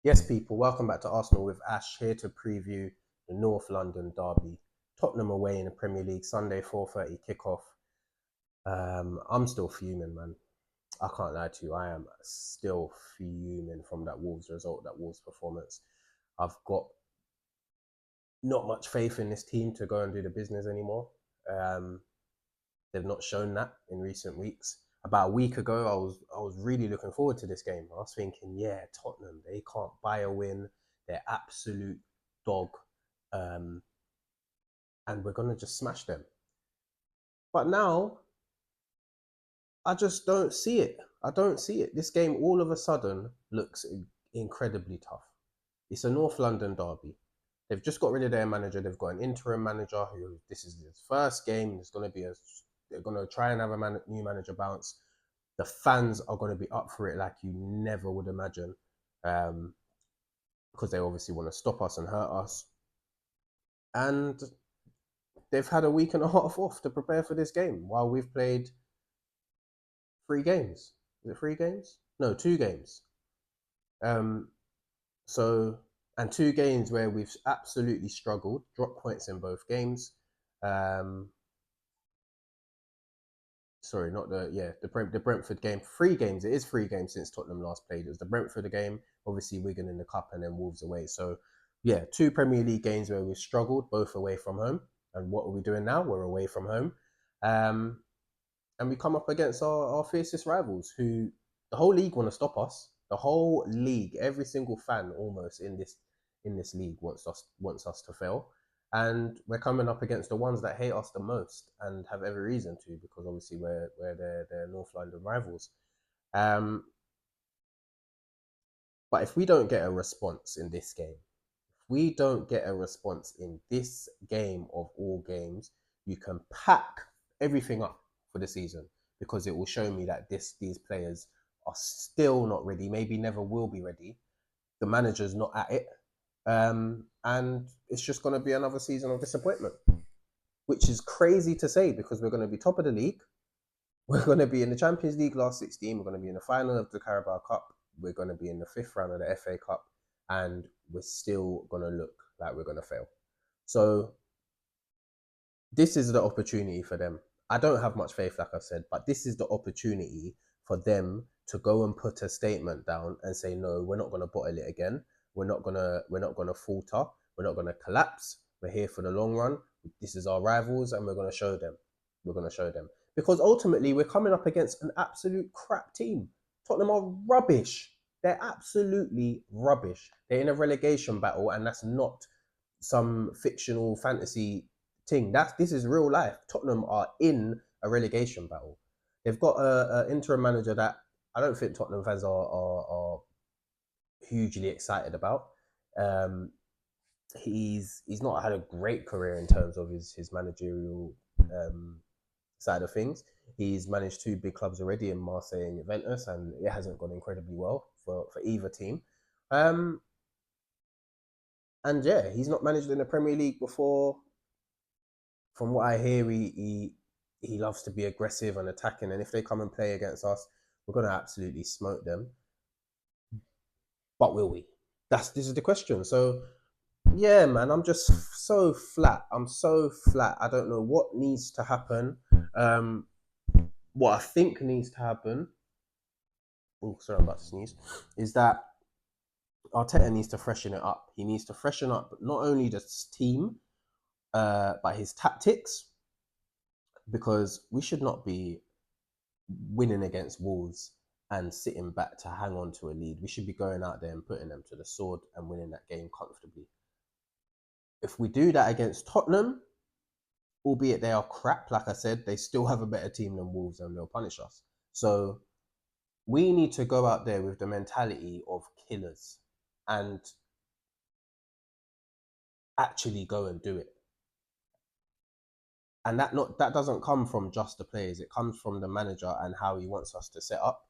Yes, people, welcome back to Arsenal with Ash, here to preview the North London derby. Tottenham away in the Premier League, Sunday 4:30 kickoff. I'm still fuming, man. I can't lie to you. I am still fuming from that Wolves result, that Wolves performance. I've got not much faith in this team to go and do the business anymore. Um, they've not shown that in recent weeks. About a week ago, I was really looking forward to this game. I was thinking, yeah, Tottenham, they can't buy a win. They're absolute dog, um, and we're gonna just smash them. But now, I just don't see it. I don't see it. This game all of a sudden looks incredibly tough. It's a North London derby. They've just got rid of their manager. They've got an interim manager who this is his first game. There's going to be a they're going to try and have a new manager bounce. The fans are going to be up for it like you never would imagine, because they obviously want to stop us and hurt us. And they've had a week and a half off to prepare for this game while we've played 3 games. Is it 3 games? No, 2 games. Um, so and 2 games where we've absolutely struggled, dropped points in both games. Um, sorry, not the Brentford game. 3 games. It is 3 games since Tottenham last played. It was the Brentford game, obviously Wigan in the cup, and then Wolves away. So yeah, 2 Premier League games where we've struggled, both away from home. And what are we doing now? We're away from home, um, and we come up against our fiercest rivals, who the whole league want to stop us. The whole league, every single fan almost in this league wants us to fail, and we're coming up against the ones that hate us the most and have every reason to, because obviously we're their North London rivals. Um, but if we don't get a response in this game, if we don't get a response in this game of all games, you can pack everything up for the season, because it will show me that these players are still not ready, maybe never will be ready. The manager's not at it. And it's just going to be another season of disappointment, which is crazy to say because we're going to be top of the league. We're going to be in the Champions League last 16. We're going to be in the final of the Carabao Cup. We're going to be in the fifth round of the FA Cup. And we're still going to look like we're going to fail. So this is the opportunity for them. I don't have much faith, like I said, but this is the opportunity for them to go and put a statement down and say, no, we're not going to bottle it again. We're not gonna falter. We're not gonna collapse. We're here for the long run. This is our rivals, and we're gonna show them. We're gonna show them, because ultimately we're coming up against an absolute crap team. Tottenham are rubbish. They're absolutely rubbish. They're in a relegation battle, and that's not some fictional fantasy thing. This is real life. Tottenham are in a relegation battle. They've got a interim manager that I don't think Tottenham fans are hugely excited about. Um, he's not had a great career in terms of his managerial side of things. He's managed 2 big clubs already in Marseille and Juventus, and it hasn't gone incredibly well for either team. Um, and yeah, he's not managed in the Premier League before. From what I hear, he loves to be aggressive and attacking, and if they come and play against us, we're gonna absolutely smoke them. But will we? This is the question. So yeah, man, I'm just so flat. I'm so flat. I don't know what needs to happen. Um, what I think needs to happen. Oh, sorry, I'm about to sneeze. Is that Arteta needs to freshen it up. He needs to freshen up not only the team, but his tactics, because we should not be winning against Wolves and sitting back to hang on to a lead. We should be going out there and putting them to the sword and winning that game comfortably. If we do that against Tottenham, albeit they are crap, like I said, they still have a better team than Wolves and they'll punish us. So we need to go out there with the mentality of killers and actually go and do it. And that doesn't come from just the players. It comes from the manager and how he wants us to set up.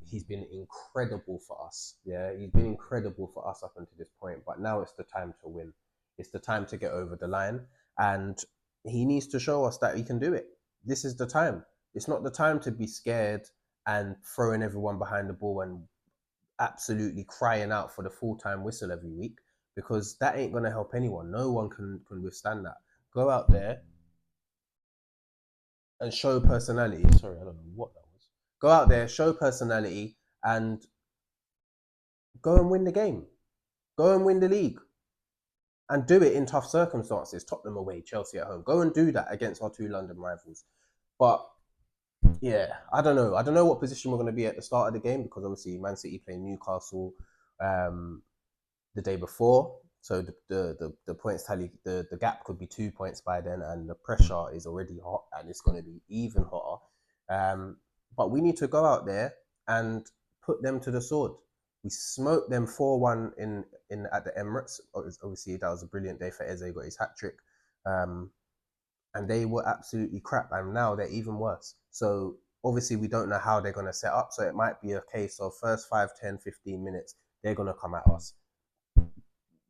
He's been incredible for us. Yeah, he's been incredible for us up until this point. But now it's the time to win. It's the time to get over the line, and he needs to show us that he can do it. This is the time. It's not the time to be scared and throwing everyone behind the ball and absolutely crying out for the full-time whistle every week, because that ain't going to help anyone. No one can withstand that. Go out there and show personality. Sorry, I don't know what that was. Go out there, show personality, and go and win the game. Go and win the league. And do it in tough circumstances. Tottenham away, Chelsea at home. Go and do that against our two London rivals. But yeah, I don't know. I don't know what position we're going to be at the start of the game, because obviously Man City play Newcastle um, the day before. So the points tally, the gap could be 2 points by then, and the pressure is already hot, and it's going to be even hotter. But we need to go out there and put them to the sword. We smoked them 4-1 in at the Emirates. Obviously, that was a brilliant day for Eze, got his hat trick. And they were absolutely crap, and now they're even worse. So obviously we don't know how they're going to set up, so it might be a case of first 5, 10, 15 minutes they're going to come at us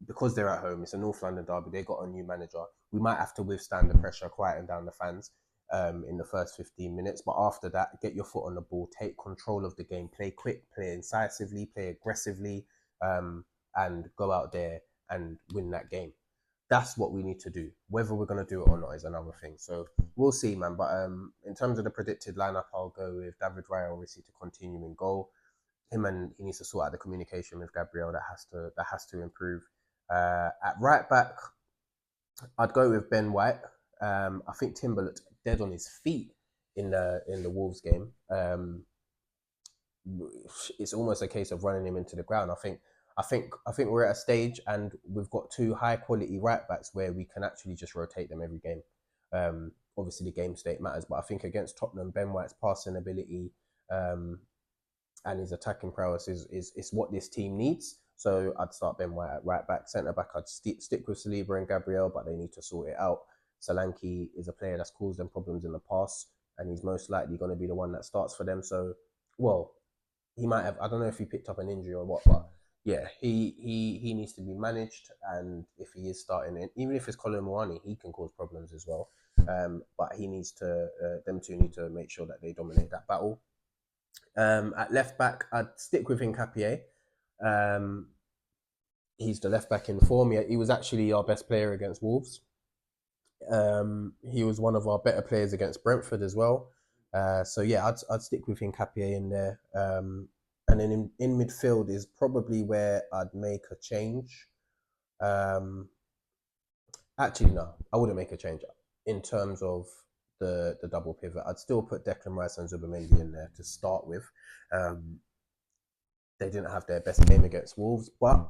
because they're at home. It's a North London derby. They got a new manager. We might have to withstand the pressure, quieten down the fans in the first 15 minutes. But after that, get your foot on the ball, take control of the game, play quick, play incisively, play aggressively, and go out there and win that game. That's what we need to do. Whether we're going to do it or not is another thing. So we'll see, man. But in terms of the predicted lineup, I'll go with David Raya, obviously, to continue in goal. And he needs to sort out the communication with Gabriel. That has to improve. At right back, I'd go with Ben White. I think Timber looked dead on his feet in the Wolves game. It's almost a case of running him into the ground. I think we're at a stage, and we've got two high quality right backs where we can actually just rotate them every game. Obviously, the game state matters, but I think against Tottenham, Ben White's passing ability and his attacking prowess is what this team needs. So I'd start Ben White at right back. Centre back, I'd stick with Saliba and Gabriel, but they need to sort it out. Solanke is a player that's caused them problems in the past, and he's most likely going to be the one that starts for them. So, well, he might have. I don't know if he picked up an injury or what, but yeah, he needs to be managed. And if he is starting it, even if it's Colin Moani, he can cause problems as well. But he needs to. Them two need to make sure that they dominate that battle. At left back, I'd stick with Hincapié. He's the left back in form. He was actually our best player against Wolves. He was one of our better players against Brentford as well. So yeah, I'd stick with Hincapié in there. And then in midfield is probably where I'd make a change. Actually, no, I wouldn't make a change in terms of the double pivot. I'd still put Declan Rice and Zubimendi in there to start with. They didn't have their best game against Wolves, but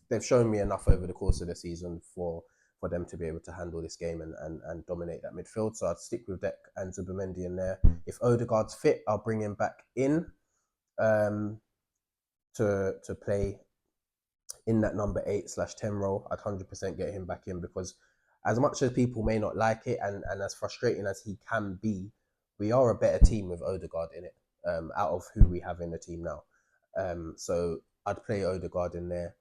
they've shown me enough over the course of the season for them to be able to handle this game and dominate that midfield. So I'd stick with Dec and Zubimendi in there. If Odegaard's fit, I'll bring him back in to play in that number 8/10 role. I'd 100% get him back in, because as much as people may not like it, and as frustrating as he can be, we are a better team with Odegaard in it, out of who we have in the team now. So I'd play Odegaard in there.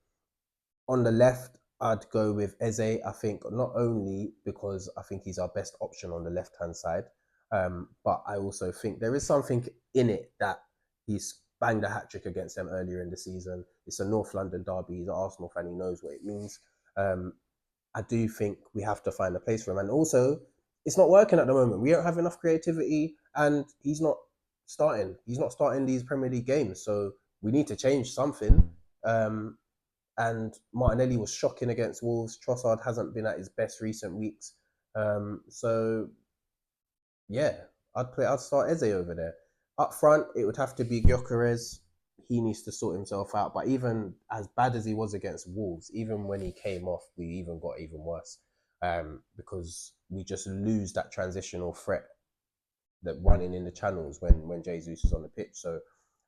On the left, I'd go with Eze. I think not only because I think he's our best option on the left-hand side, but I also think there is something in it that he's banged a hat-trick against them earlier in the season. It's a North London derby. He's an Arsenal fan. He knows what it means. I do think we have to find a place for him. And also, it's not working at the moment. We don't have enough creativity, and he's not starting. He's not starting these Premier League games. So we need to change something. And Martinelli was shocking against Wolves. Trossard hasn't been at his best recent weeks. So yeah, I'd start Eze over there. Up front, it would have to be Gyökeres. He needs to sort himself out. But even as bad as he was against Wolves, even when he came off, we even got even worse, because we just lose that transitional threat, that running in the channels when Jesus is on the pitch. So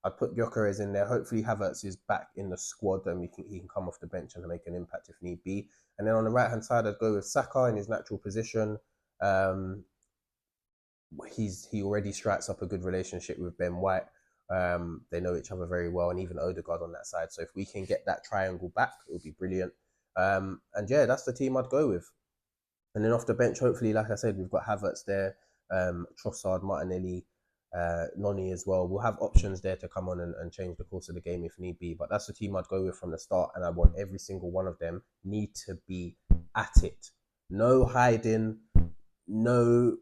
I'd put Gyökeres in there. Hopefully Havertz is back in the squad, and he can come off the bench and make an impact if need be. And then on the right-hand side, I'd go with Saka in his natural position. He already strikes up a good relationship with Ben White. They know each other very well, and even Odegaard on that side. So if we can get that triangle back, it would be brilliant. And yeah, that's the team I'd go with. And then off the bench, hopefully, like I said, we've got Havertz there, Trossard, Martinelli, Noni as well. We'll have options there to come on and change the course of the game if need be. But that's the team I'd go with from the start, and I want every single one of them need to be at it. No hiding, no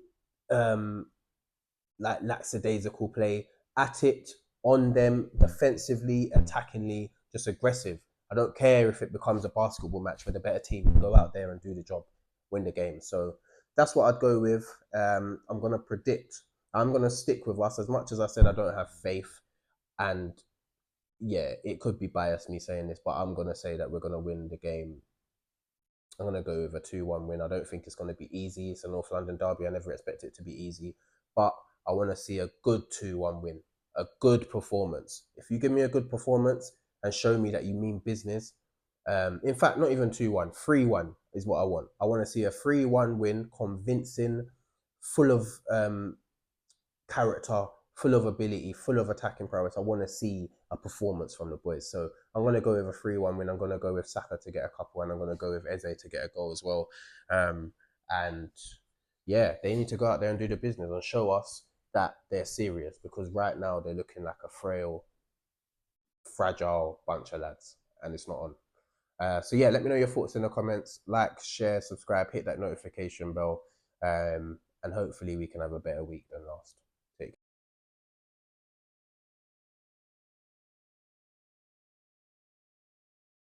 like lackadaisical play. At it, on them, defensively, attackingly, just aggressive. I don't care if it becomes a basketball match with a better team. Go out there and do the job, win the game. So that's what I'd go with. I'm gonna predict. I'm gonna stick with us as much as I said I don't have faith, and yeah, it could be biased me saying this, but I'm gonna say that we're gonna win the game. I'm gonna go with a 2-1 win. I don't think it's gonna be easy. It's a North London derby. I never expect it to be easy, but I want to see a good 2-1 win, a good performance. If you give me a good performance and show me that you mean business, in fact, not even 2-1, 3-1 is what I want. I want to see a 3-1 win, convincing, full of character, full of ability, full of attacking prowess. I want to see a performance from the boys. So I'm going to go with a 3-1 win. I'm going to go with Saka to get a couple, and I'm going to go with Eze to get a goal as well. And yeah, they need to go out there and do the business and show us that they're serious, because right now they're looking like a frail, fragile bunch of lads, and it's not on. So yeah, let me know your thoughts in the comments. Like, share, subscribe, hit that notification bell, and hopefully we can have a better week than last.